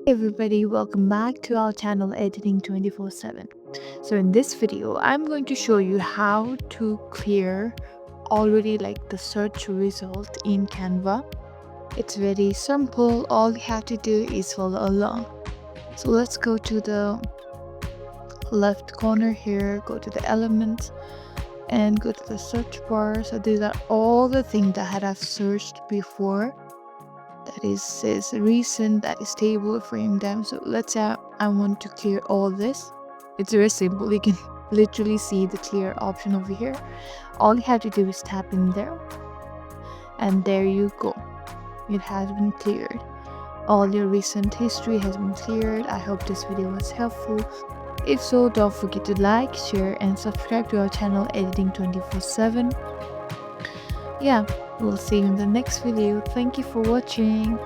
Hey everybody, welcome back to our channel Editing 24/7. So in this video, I'm going to show you how to clear already the search result in Canva. It's very simple. All you have to do is follow along. So let's go to the left corner here, go to the elements and go to the search bar. So these are all the things that I've searched before. That is says recent, that is table, frame them. So let's say I want to clear all this. It's very simple. You can literally see the clear option over here. All you have to do is tap in there and there you go. It has been cleared. All your recent history has been cleared. I hope this video was helpful. If so, don't forget to like, share and subscribe to our channel Editing 24/7. Yeah, we'll see you in the next video. Thank you for watching.